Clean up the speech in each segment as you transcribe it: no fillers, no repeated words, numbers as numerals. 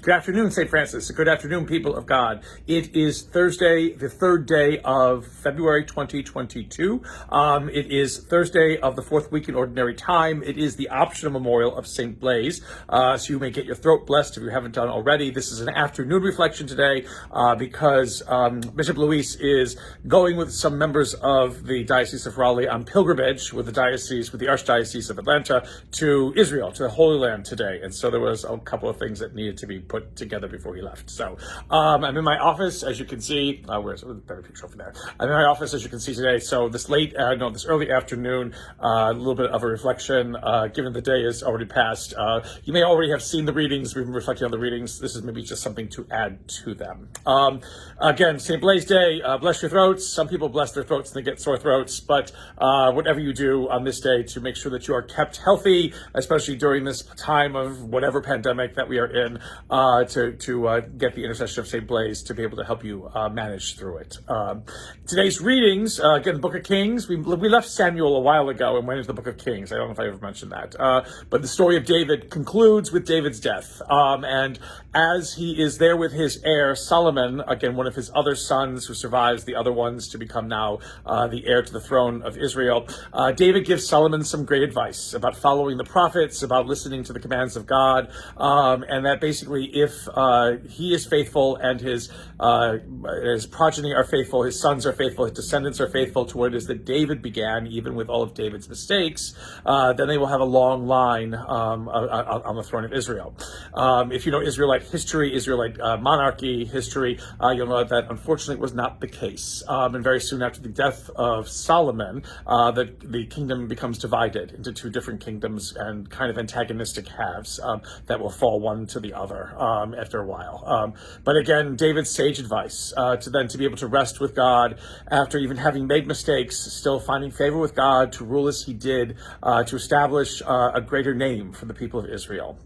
Good afternoon, St. Francis. Good afternoon, people of God. It is Thursday, the third day of February 2022. It is Thursday of the fourth week in Ordinary Time. It is the optional memorial of St. Blaise, so you may get your throat blessed if you haven't done already. This is an afternoon reflection today because Bishop Luis is going with some members of the Diocese of Raleigh on pilgrimage with the Archdiocese of Atlanta to Israel, to the Holy Land today. And so there was a couple of things that needed to be put together before he left. So I'm in my office, as you can see. Where's the better picture over there? I'm in my office, as you can see today. So this early afternoon, a little bit of a reflection, given the day is already past. You may already have seen the readings. We've been reflecting on the readings. This is maybe just something to add to them. Again, St. Blaise Day, bless your throats. Some people bless their throats and they get sore throats, but whatever you do on this day to make sure that you are kept healthy, especially during this time of whatever pandemic that we are in, to get the intercession of St. Blaise to be able to help you manage through it. Today's readings, again, the Book of Kings. We left Samuel a while ago and went into the Book of Kings. I don't know if I ever mentioned that. But the story of David concludes with David's death. And as he is there with his heir, Solomon, again, one of his other sons who survives the other ones to become now the heir to the throne of Israel, David gives Solomon some great advice about following the prophets, about listening to the commands of God, and that basically if he is faithful and his progeny are faithful, his sons are faithful, his descendants are faithful to what it is that David began, even with all of David's mistakes, then they will have a long line on the throne of Israel. If you know Israelite history, Israelite monarchy history, you'll know that unfortunately was not the case. And very soon after the death of Solomon, the kingdom becomes divided into two different kingdoms and kind of antagonistic halves that will fall one to the other after a while. But again, David's sage advice to be able to rest with God after even having made mistakes, still finding favor with God, to rule as he did, to establish a greater name for the people of Israel.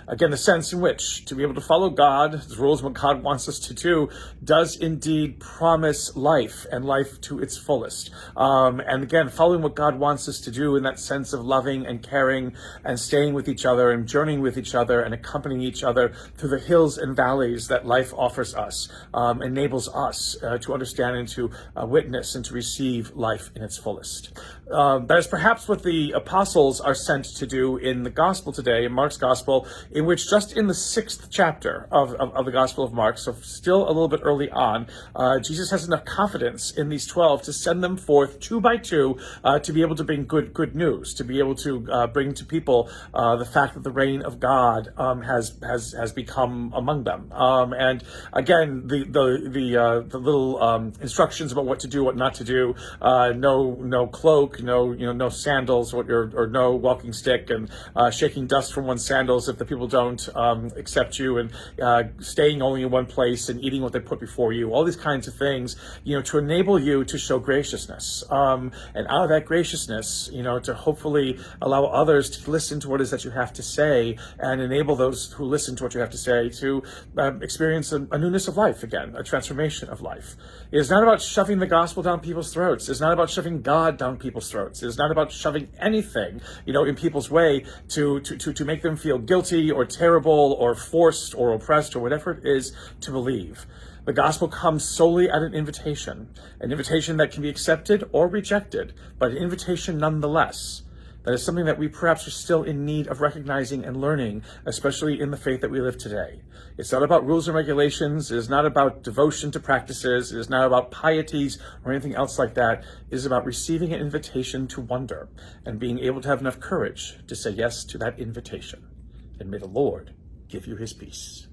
Again, the sense in which to be able to follow God, his rules, what God wants us to do, does indeed promise life and life to its fullest. And again, following what God wants us to do in that sense of loving and caring and staying with each other and journeying with each other and accompanying each other through the hills and valleys that life offers us, enables us to understand and to witness and to receive life in its fullest. That is perhaps what the apostles are sent to do in the gospel today, in Mark's gospel, in which just in the 6th chapter of the gospel of Mark, so still a little bit early on, Jesus has enough confidence in these 12 to send them forth two by two to be able to bring good news, to be able to bring to people the fact that the reign of God has become among them. And again, the little instructions about what to do, what not to do, no cloak, no sandals, or no walking stick, and shaking dust from one's sandals if the people don't accept you, and staying only in one place and eating what they put before you. All these kinds of things, to enable you to show graciousness, and out of that graciousness, to hopefully allow others to listen to what it is that you have to say, and enable those who listen to what you have to say to experience a newness of life again, a transformation of life. It is not about shoving the gospel down people's throats. It's not about shoving God down people's throats. It is not about shoving anything, in people's way to make them feel guilty or terrible or forced or oppressed or whatever it is to believe. The gospel comes solely at an invitation that can be accepted or rejected, but an invitation nonetheless. That is something that we perhaps are still in need of recognizing and learning, especially in the faith that we live today. It's not about rules and regulations. It is not about devotion to practices. It is not about pieties or anything else like that. It is about receiving an invitation to wonder and being able to have enough courage to say yes to that invitation. And may the Lord give you his peace.